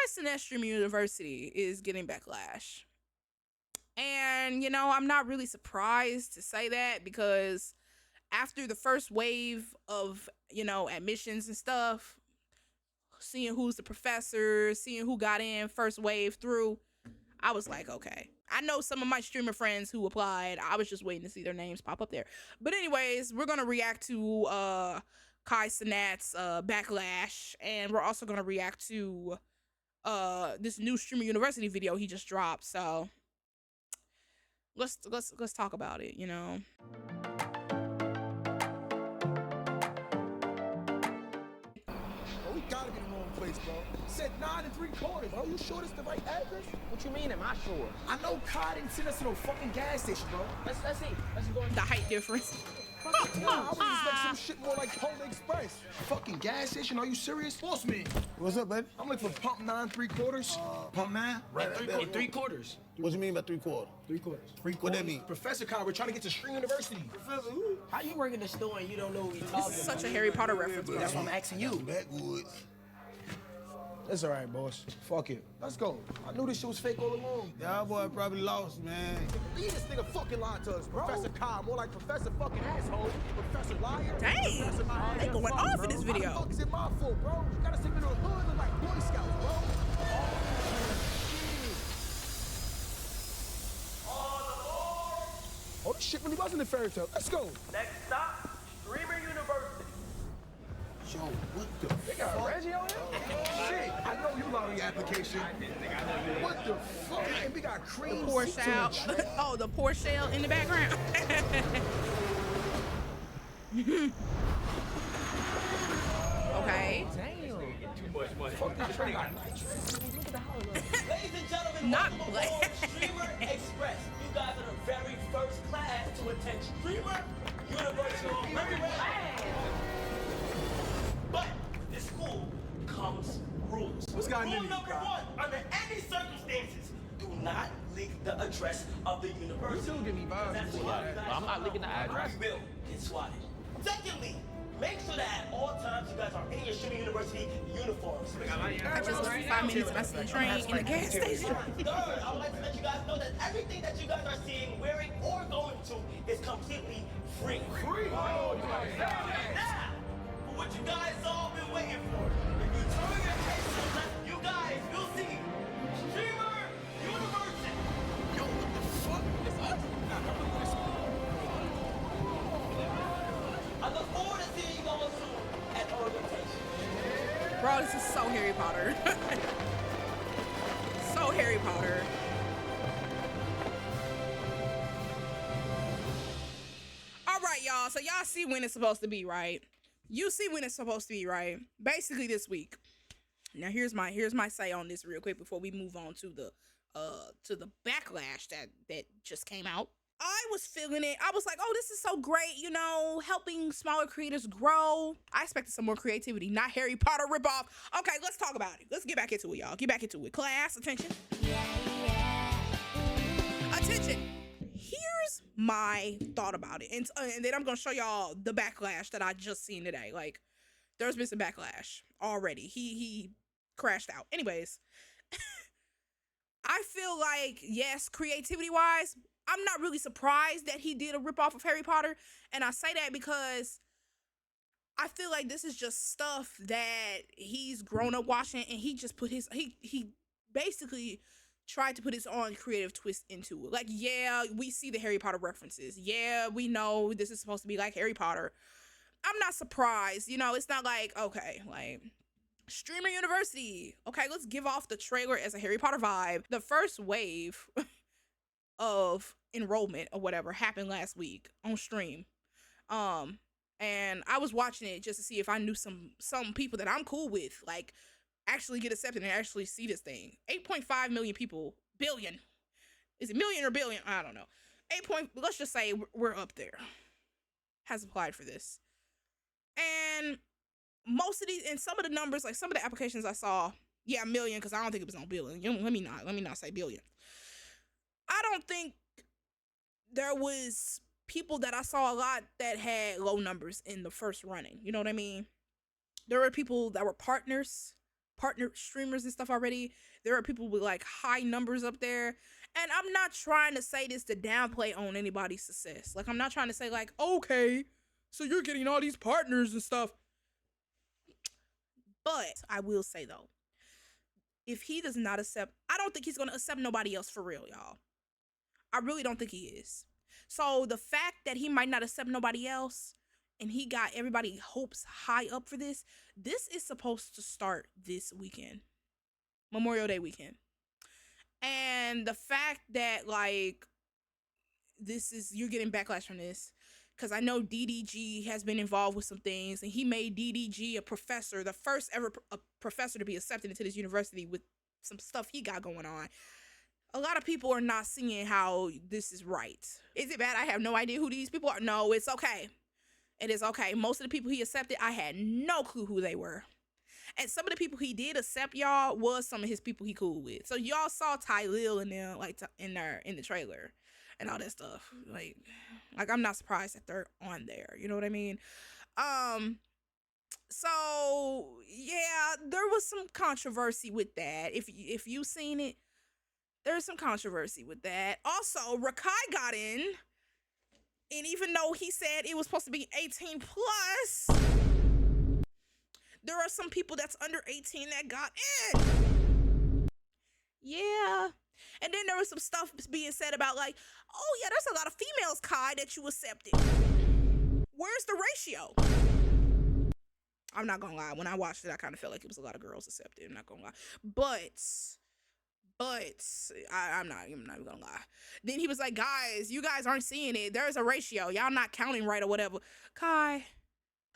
Cenat Streamer University is getting backlash. And, you know, I'm not really surprised to say that, because after the first wave of, you know, admissions and stuff, seeing who's the professor, seeing who got in first wave through, I was like, okay. I know some of my streamer friends who applied. I was just waiting to see their names pop up there. But anyways, we're going to react to Kai Cenat's Backlash, and we're also going to react to this new Streamer University video he just dropped. So let's talk about it, you know. We gotta be in the wrong place, bro. Said 9 3/4. Are you sure this the right address? What you mean, am I sure? I know Kai didn't send us to no fucking gas station, bro. Let's see. Let's go. The height difference. Nah, I would expect some shit more like Polar Express. Fucking gas station? Are you serious? Boss man. What's up, baby? I'm looking for pump 9 3/4. Pump 9? Right, in 3/4. What you mean by 3/4? 3/4. What that mean? Professor Kai, we're trying to get to Streamer University. Professor who? How you work in the store and you don't know what you're talking This is such a Harry Potter reference, bro. That's what I'm asking you. Backwoods. That's all right, boss. Fuck it. Let's go. I knew this shit was fake all along. Y'all boy probably lost, man. Leave this nigga fucking lied to us, bro. Professor Kai, more like Professor fucking asshole. Professor liar. Dang, Professor my they going fuck, off bro. in this How video. the fuck is it my fault, bro? You gotta send me to the hood look like Boy Scouts, bro. Oh, this shit really wasn't a fairy tale. Let's go. Next stop, Streamer University. Yo, what the They got fuck? Reggie on here? Shit, I know you love the application. What the fuck? And we got cream. Poor seats shell. on the train. Oh, the poor shell in the background. Okay. Fuck this train. Ladies and gentlemen, Not welcome black. aboard Streamer Express. You guys are the very first class to attend Streamer University. But this school comes rules. What's got Rule into you, number Kai? 1, under any circumstances, do not leak the address of the university. You still give me vibes. That's Well, why you guys I'm not leaking the address. You will get swatted. Secondly, make sure that at all times you guys are in your Streamer University uniforms. I just spent 5 minutes messing the train in the gas station. Third, I would like to let you guys know that everything that you guys are seeing, wearing, or going to is completely free. Free. Now, for what you guys all been waiting for, if you turn your heads to the left, you guys will see Streamer University. Yo, what the fuck? It's us. I look forward to seeing you all soon at orientation. Bro, this is so Harry Potter. So Harry Potter. All right, y'all. So y'all see when it's supposed to be, right? You see when it's supposed to be, right? Basically this week. Now here's my say on this real quick before we move on to the backlash that just came out. I was feeling it. I was like, oh, this is so great, you know, helping smaller creators grow. I expected some more creativity, not Harry Potter ripoff. Okay, let's talk about it. Let's get back into it, y'all. Get back into it. Class, attention. Attention. Here's my thought about it. And then I'm going to show y'all the backlash that I just seen today. Like, there's been some backlash already. He crashed out. Anyways, I feel like, yes, creativity-wise, I'm not really surprised that he did a ripoff of Harry Potter. And I say that because I feel like this is just stuff that he's grown up watching, and he just put his, he basically tried to put his own creative twist into it. Like, yeah, we see the Harry Potter references. Yeah, we know this is supposed to be like Harry Potter. I'm not surprised. You know, it's not like, okay, like, Streamer University. Okay, let's give off the trailer as a Harry Potter vibe. The first wave of enrollment or whatever happened last week on stream. And I was watching it just to see if I knew some people that I'm cool with, like, actually get accepted and actually see this thing. 8.5 million people. Billion. Is it million or billion? I don't know. Let's just say we're up there. Has applied for this. And most of these, and some of the numbers, like some of the applications I saw, yeah, million, because I don't think it was on billion. You know, let me not say billion. I don't think there was people that I saw a lot that had low numbers in the first running. You know what I mean? There were people that were partners partner streamers and stuff already. There are people with like high numbers up there. And I'm not trying to say this to downplay on anybody's success. Like, I'm not trying to say like, okay, so you're getting all these partners and stuff. But I will say though, if he does not accept, I don't think he's going to accept nobody else for real, y'all. I really don't think he is. So the fact that he might not accept nobody else and he got everybody hopes high up for this is supposed to start this weekend. Memorial Day weekend. And the fact that like you're getting backlash from this, because I know DDG has been involved with some things, and he made DDG a professor, the first ever professor to be accepted into this university with some stuff he got going on. A lot of people are not seeing how this is right. Is it bad? I have no idea who these people are. No, it's okay. It is okay. Most of the people he accepted, I had no clue who they were. And some of the people he did accept, y'all, was some of his people he cool with. So y'all saw Ty Lil and them like in the trailer and all that stuff. Like I'm not surprised that they're on there. You know what I mean? So yeah, there was some controversy with that. If you seen it, there's some controversy with that. Also, Rakai got in, and even though he said it was supposed to be 18 plus, there are some people that's under 18 that got in. Yeah. And then there was some stuff being said about like, oh yeah, there's a lot of females, Kai, that you accepted. Where's the ratio? I'm not gonna lie. When I watched it, I kind of felt like it was a lot of girls accepted. I'm not gonna lie. But I'm not even gonna lie. Then he was like, guys, you guys aren't seeing it. There's a ratio. Y'all not counting right or whatever. Kai.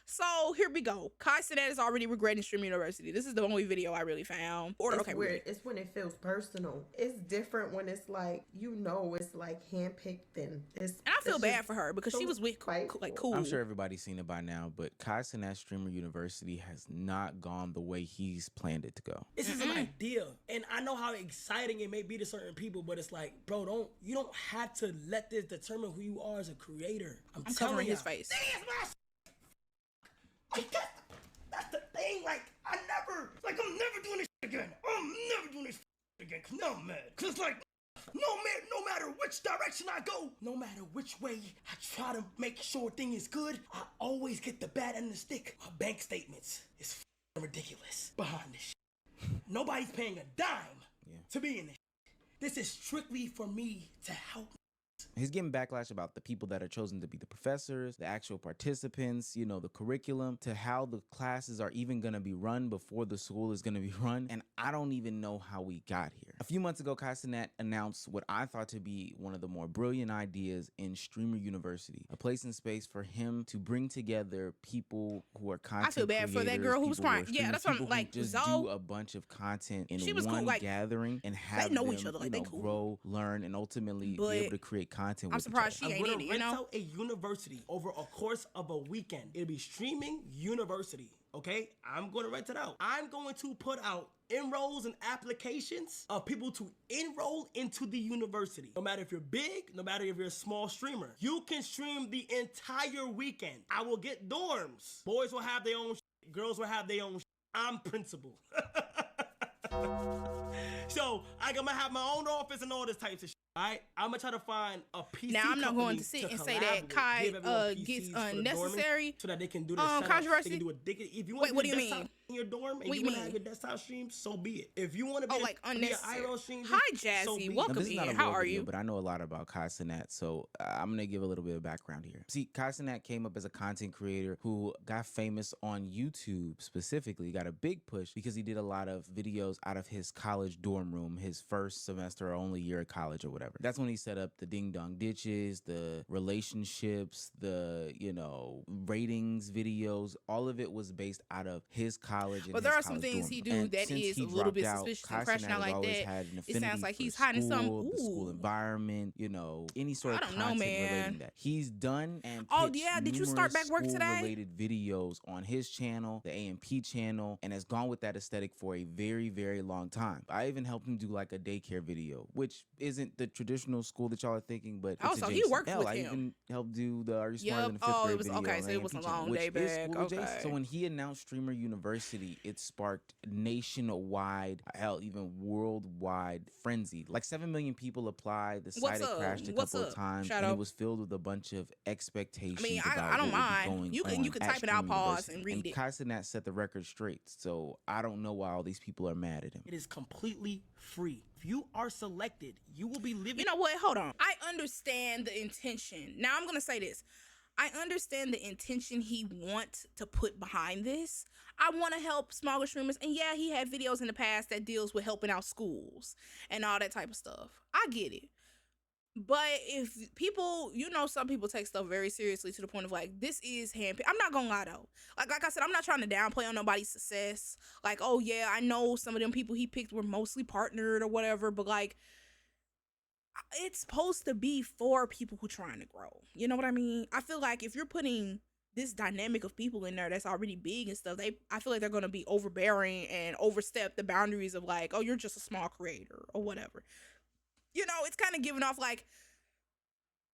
So here we go. Kai Cenat is already regretting Streamer University. This is the only video I really found. It's weird. It's when it feels personal. It's different when it's like, it's like handpicked and it's. And I feel bad for her because she was with cool. I'm sure everybody's seen it by now, but Kai Cenat Streamer University has not gone the way he's planned it to go. This is an idea, and I know how exciting it may be to certain people, but it's like, bro, you don't have to let this determine who you are as a creator. I'm covering his face. That's the thing, I'm never doing this shit again. I'm never doing this shit again, cause now I'm mad. Cause it's like, no matter which direction I go, no matter which way I try to make sure thing is good, I always get the bad end of the stick. My bank statements is ridiculous behind this shit. Nobody's paying a dime to be in this shit. This is strictly for me to help. He's getting backlash about the people that are chosen to be the professors, the actual participants, the curriculum, to how the classes are even going to be run before the school is going to be run. And I don't even know how we got here. A few months ago, Kai Cenat announced what I thought to be one of the more brilliant ideas in Streamer University, a place and space for him to bring together people who are content I feel bad for that girl who was crying. Yeah, that's what I'm like. Just Zoe, do a bunch of content in one cool, gathering and have them, each other. They cool. grow, learn, and ultimately be able to create content. I'm surprised she ain't in it, rent out a university over a course of a weekend. It'll be Streaming University, okay? I'm going to rent it out. I'm going to put out enrolls and applications of people to enroll into the university. No matter if you're big, no matter if you're a small streamer, you can stream the entire weekend. I will get dorms. Boys will have their own shit. Girls will have their own shit. I'm principal. So I'm gonna have my own office and all this types of shit. Alright, I'm gonna try to find a PC. Now I'm not going to sit and say that Kai gets unnecessary so that they can do the controversy. They can do if you want what do you mean? In your dorm and what you want to have your desktop stream, so be it. If you want to be unnecessary. IRL stream, hi Jazzy, welcome here. How are you? But I know a lot about Kai Cenat, so I'm gonna give a little bit of background here. See, Kai Cenat came up as a content creator who got famous on YouTube specifically, got a big push because he did a lot of videos out of his college dorm room, his first semester or only year of college or whatever. That's when he set up the ding dong ditches, the relationships, the ratings videos. All of it was based out of his college. But there are some things he do that is a little bit suspicious and crashing out like that. It sounds like he's hiding something. The school environment, any sort of content relating that. He's done and did you start back work today? Related videos on his channel, the AMP channel, and has gone with that aesthetic for a very, very long time. I even helped him do like a daycare video, which isn't the traditional school that y'all are thinking, but also he worked with him. I even helped do the Are You Smarter Than a Fifth Grade video. Okay, so it was a long day back. So when he announced Streamer University, university, it sparked nationwide, hell, even worldwide frenzy. Like 7 million people applied. The site had crashed a couple of times, and it was filled with a bunch of expectations. I mean, about I don't what would be mind. going You can on type at it out, Streamer pause, University. and read it. Kai Cenat set the record straight, so I don't know why all these people are mad at him. It is completely free. If you are selected, you will be living. You know what? Hold on. I understand the intention. Now I'm gonna say this. I understand the intention he wants to put behind this. I want to help smaller streamers. And yeah, he had videos in the past that deals with helping out schools and all that type of stuff. I get it. But if people, you know, some people take stuff very seriously to the point of like, this is handpicked. I'm not gonna lie though. Like I said, I'm not trying to downplay on nobody's success. Like, oh yeah, I know some of them people he picked were mostly partnered or whatever, but like, it's supposed to be for people who trying to grow. You know what I mean? I feel like if you're putting this dynamic of people in there that's already big and stuff, I feel like they're gonna be overbearing and overstep the boundaries of like, oh, you're just a small creator or whatever. You know, it's kind of giving off like,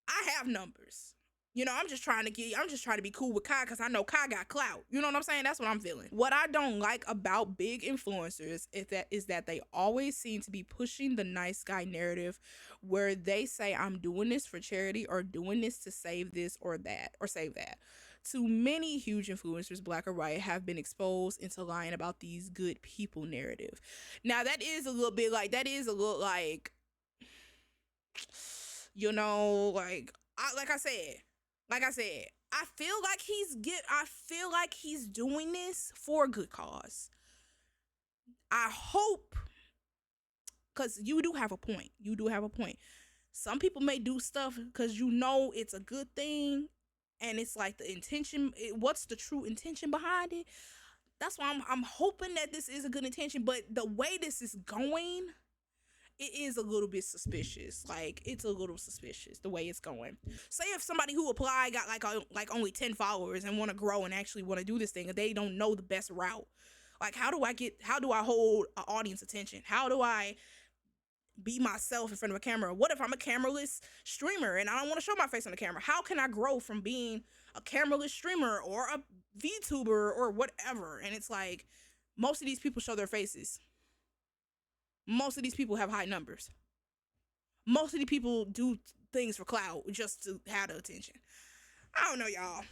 I have numbers. You know, I'm just trying to be cool with Kai because I know Kai got clout. You know what I'm saying? That's what I'm feeling. What I don't like about big influencers is that they always seem to be pushing the nice guy narrative where they say, I'm doing this for charity or doing this to save this or that or save that. Too many huge influencers, black or white, have been exposed into lying about these good people narrative. Now, that is a little, you know, like I said, I feel like he's doing this for a good cause. I hope, because you do have a point. Some people may do stuff because you know it's a good thing, and it's like the intention. What's the true intention behind it? That's why I'm hoping that this is a good intention. But the way this is going, it is a little bit suspicious. Like, it's a little suspicious the way it's going. Say if somebody who applied got like only 10 followers and want to grow and actually want to do this thing, and they don't know the best route. Like, how do I hold an audience attention? How do I be myself in front of a camera? What if I'm a cameraless streamer and I don't want to show my face on the camera? How can I grow from being a cameraless streamer or a VTuber or whatever? And it's like, most of these people show their faces. Most of these people have high numbers. Most of the people do things for clout just to have the attention. I don't know, y'all.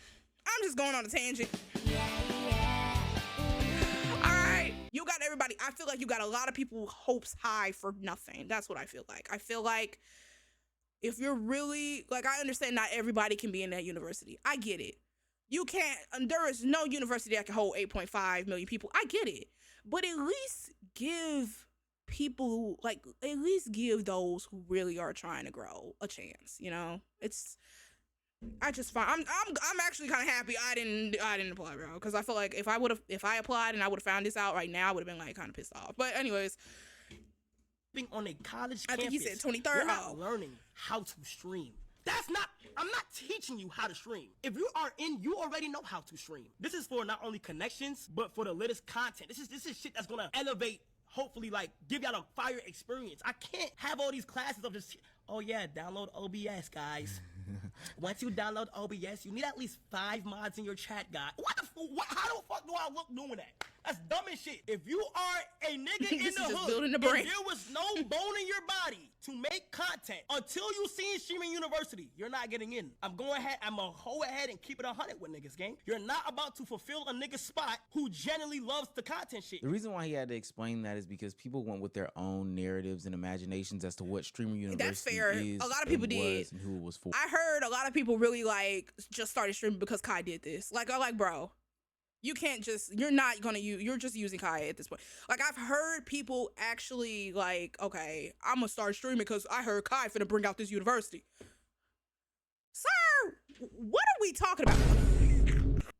I'm just going on a tangent. Alright. You got everybody. I feel like you got a lot of people hopes high for nothing. That's what I feel like. I feel like if you're really, like, I understand not everybody can be in that university. I get it. You can't, there is no university that can hold 8.5 million people. I get it. But at least give people, like, at least give those who really are trying to grow a chance, you know? I just find I'm actually kind of happy I didn't apply, bro, because I feel like if I applied and I would have found this out right now, I would have been like kind of pissed off. But anyways, being on a college I campus, think he said 23rd. you're not learning how to stream. I'm not teaching you how to stream. If you are in, you already know how to stream. This is for not only connections, but for the latest content. This is shit that's gonna elevate, hopefully, like, give y'all a fire experience. I can't have all these classes of just, oh yeah, download OBS, guys. Once you download OBS, you need at least 5 mods in your chat, guy. How the fuck do I look doing that? That's dumb as shit. If you are a nigga in the hood, and there was no bone in your body to make content until you seen Streamer University, you're not getting in. I'm gonna go ahead and keep it 100 with niggas, gang. You're not about to fulfill a nigga's spot who genuinely loves the content shit. The reason why he had to explain that is because people went with their own narratives and imaginations as to what Streamer University That's fair. is, A lot of people did, and who it was for. I heard a lot of people really like just started streaming because Kai did this. Like, I'm like, bro, you can't just, you're just using Kai at this point. Like, I've heard people actually like, okay, I'm gonna start streaming because I heard Kai finna bring out this university. Sir, what are we talking about?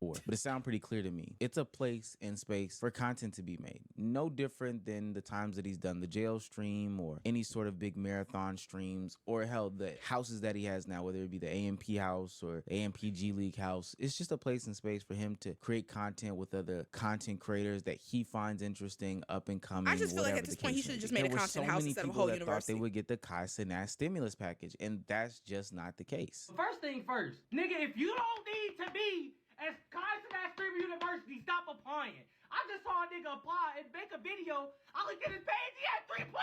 But it sounds pretty clear to me. It's a place and space for content to be made. No different than the times that he's done the jail stream or any sort of big marathon streams, or hell, the houses that he has now, whether it be the AMP house or AMP G League house. It's just a place and space for him to create content with other content creators that he finds interesting, up and coming. I just feel like at this point he should have just made a content house instead of a whole university. They would get the Kai Cenat stimulus package, and that's just not the case. First thing first, nigga, if you don't need to be as Kai Cenat Streamer University, stop applying. I just saw a nigga apply and make a video. I looked at his page, he had 3.5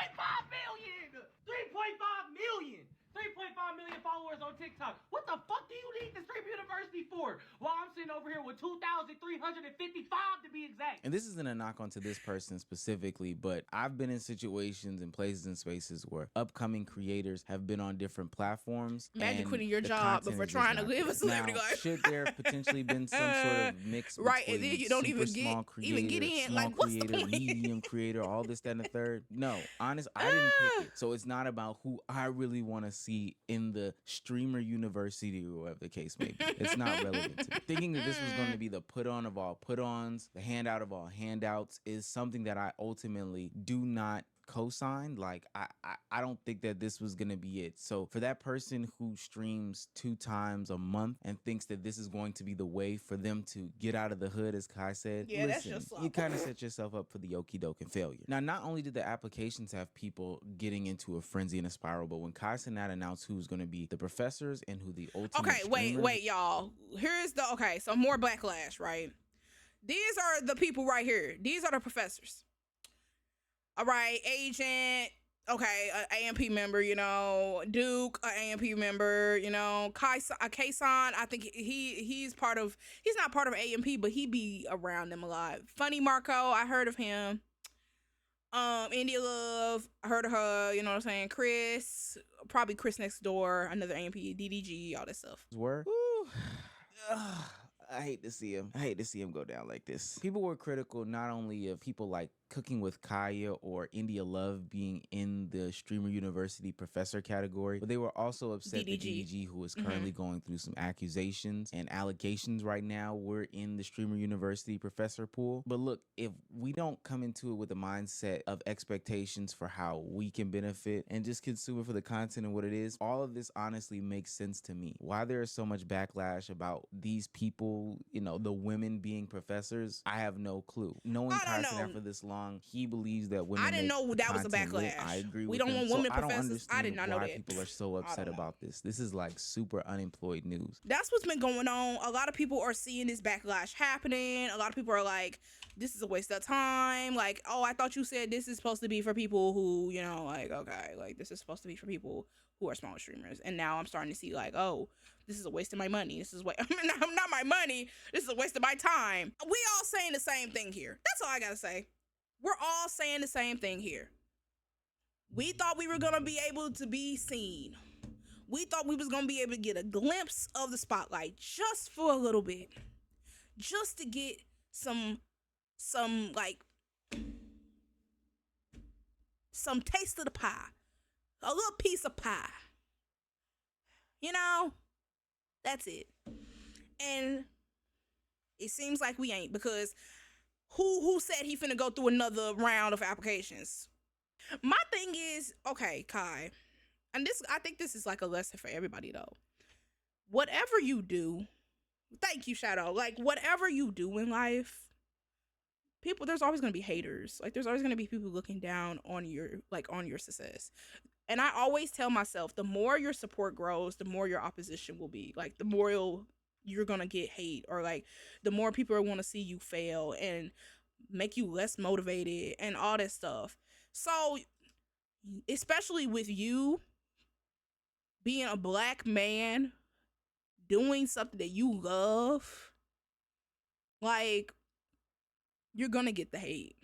million! 3.5 million! 3.5 million followers on TikTok. What the fuck do you need the Streamer University for? While I'm sitting over here with 2,355 to be exact. And this isn't a knock onto this person specifically, but I've been in situations and places and spaces where upcoming creators have been on different platforms. Imagine and quitting your the job content before is just trying to not live a there. celebrity Now, life. should there potentially been some sort of mix Right, and between then you don't super even small get creator, even get in. small Like, what's the creator, point? medium creator, all this, that, and the third? No, honest, I didn't pick it. So it's not about who I really want to see in the Streamer University or whatever the case may be. It's not relevant to me. Thinking that this was going to be the put on of all put ons, the handout of all handouts, is something that I ultimately do not co-sign. Like I don't think that this was gonna be it. So for that person who streams 2 times a month and thinks that this is going to be the way for them to get out of the hood, as Kai said, Yeah, that's listen, just you kind of set yourself up for the okie doke and failure. Now, not only did the applications have people getting into a frenzy and a spiral, but when Kai Cenat announced who's going to be the professors and who the ultimate Okay, streamers, wait, y'all. Here's the so more backlash, right? These are the people right here. These are the professors. All right, Agent, okay, AMP member, you know, Duke, AMP member, you know, Kai Cenat, I think he's not part of AMP, but he be around them a lot. Funny Marco, I heard of him. India Love, I heard of her, you know what I'm saying? Chris, probably Chris Next Door, another AMP, DDG, all that stuff. were. I hate to see him. I hate to see him go down like this. People were critical not only of people like Cooking with Kaya or India Love being in the Streamer University professor category, but they were also upset that DDG, who is currently going through some accusations and allegations right now, were in the Streamer University professor pool. But look, if we don't come into it with a mindset of expectations for how we can benefit and just consume it for the content and what it is, all of this honestly makes sense to me. Why there is so much backlash about these people, you know, the women being professors, I have no clue. Knowing Kai Cenat for this long, he believes that women. I didn't know that was a backlash. I agree. We with don't him. want women I don't professors. understand I did not know why that. people are so upset about this. This is like super unemployed news. That's what's been going on. A lot of people are seeing this backlash happening. A lot of people are like, this is a waste of time. Like, oh, I thought you said this is supposed to be for people who, you know, like, okay, like this is supposed to be for people who are smaller streamers. And now I'm starting to see like, oh, this is a waste of my money. This is not my money. This is a waste of my time. We all saying the same thing here. That's all I gotta say. We're all saying the same thing here. We thought we were gonna be able to be seen. We thought we was gonna be able to get a glimpse of the spotlight just for a little bit. Just to get some taste of the pie. A little piece of pie. You know? That's it. And it seems like we ain't, because who said he finna go through another round of applications? My thing is, okay, Kai, and I think this is like a lesson for everybody though. Whatever you do, thank you, Shadow. Like, whatever you do in life, there's always gonna be haters. Like, there's always gonna be people looking down on your success. And I always tell myself, the more your support grows, the more your opposition will be. Like, the more you're gonna get hate, or like the more people are want to see you fail and make you less motivated and all that stuff. So especially with you being a black man doing something that you love, like, you're gonna get the hate,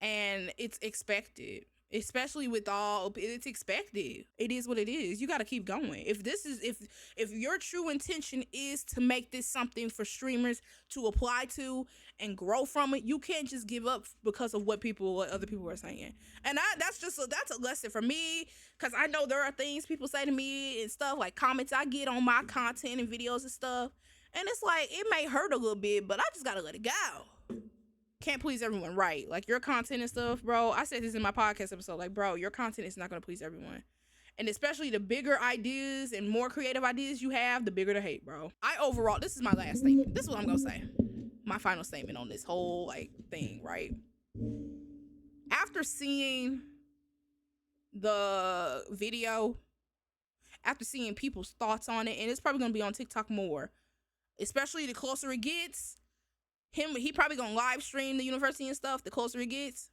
and it's expected. Especially with it's expected. It is what it is. You got to keep going. If your true intention is to make this something for streamers to apply to and grow from it, you can't just give up because of what other people are saying. And that's a lesson for me, because I know there are things people say to me and stuff, like comments I get on my content and videos and stuff, and it's like, it may hurt a little bit, but I just gotta let it go. Can't please everyone, right? Like, your content and stuff, bro. I said this in my podcast episode, like, bro, your content is not going to please everyone. And especially the bigger ideas and more creative ideas you have, the bigger the hate, bro. This is my last statement. This is what I'm going to say. My final statement on this whole, like, thing, right? After seeing the video, after seeing people's thoughts on it, and it's probably going to be on TikTok more, especially the closer it gets, he probably gonna live stream the university and stuff the closer it gets.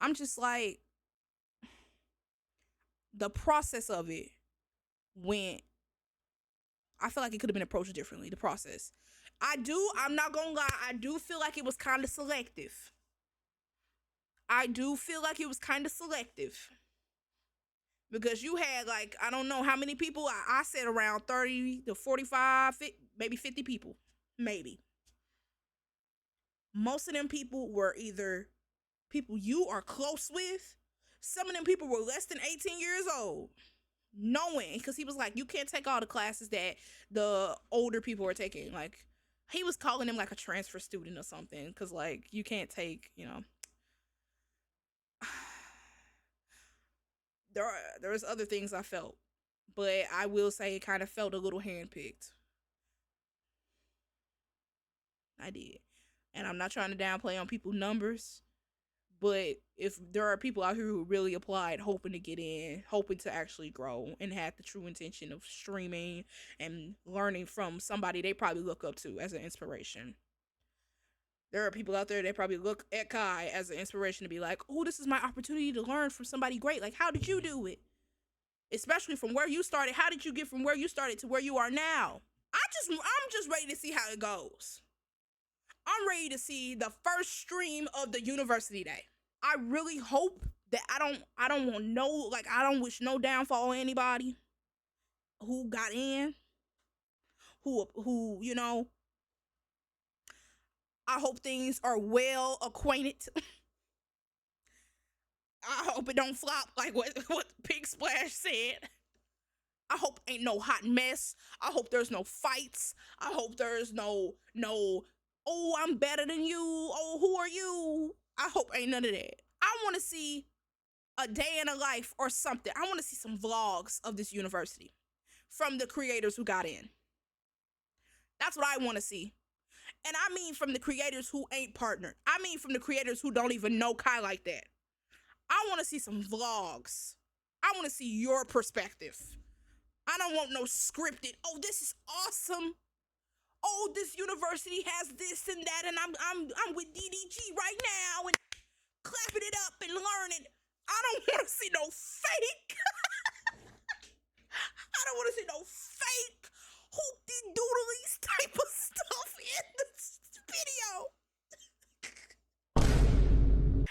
I'm just like, the process of it went, I feel like it could have been approached differently, the process. I'm not gonna lie, I do feel like it was kind of selective. Because you had, like, I don't know how many people, I said around 30 to 45, maybe 50 people, maybe. Most of them people were either people you are close with. Some of them people were less than 18 years old. Knowing, because he was like, you can't take all the classes that the older people are taking. Like, he was calling him like a transfer student or something, because, like, you can't take, you know. There's other things I felt, but I will say it kind of felt a little handpicked. I did. And I'm not trying to downplay on people's numbers, but if there are people out here who really applied, hoping to get in, hoping to actually grow, and had the true intention of streaming and learning from somebody they probably look up to as an inspiration. There are people out there that probably look at Kai as an inspiration to be like, oh, this is my opportunity to learn from somebody great. Like, how did you do it? Especially from where you started. How did you get from where you started to where you are now? I'm just ready to see how it goes. I'm ready to see the first stream of the university day. I really hope that I don't wish no downfall on anybody who got in, who, you know, I hope things are well acquainted. I hope it don't flop like what Pig Splash said. I hope ain't no hot mess. I hope there's no fights. I hope there's no, oh, I'm better than you. Oh, who are you? I hope ain't none of that. I want to see a day in a life or something. I want to see some vlogs of this university from the creators who got in. That's what I want to see. And I mean from the creators who ain't partnered. I mean from the creators who don't even know Kai like that. I want to see some vlogs. I want to see your perspective. I don't want no scripted, oh, this is awesome. Oh, this university has this and that, and I'm with DDG right now and clapping it up and learning. I don't want to see no fake. I don't want to see no fake hoopty-doodlies type of stuff in this video.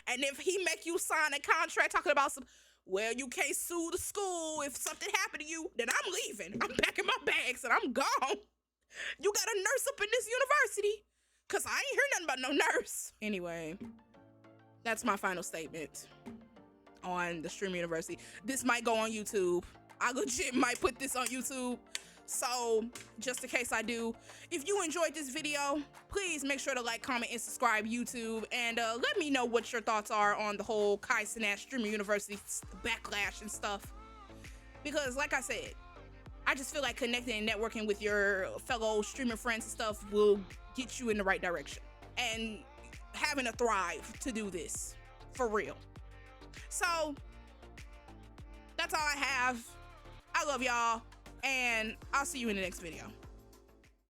And if he make you sign a contract talking about some, well, you can't sue the school if something happened to you, then I'm leaving. I'm packing my bags and I'm gone. You got a nurse up in this university? Because I ain't hear nothing about no nurse. Anyway, that's my final statement on the Streamer University. This might go on YouTube. I legit might put this on YouTube. So, just in case I do, if you enjoyed this video, please make sure to like, comment, and subscribe YouTube. And let me know what your thoughts are on the whole Kai Cenat Streamer University backlash and stuff. Because, like I said, I just feel like connecting and networking with your fellow streamer friends and stuff will get you in the right direction. And having a thrive to do this, for real. So, that's all I have. I love y'all. And I'll see you in the next video.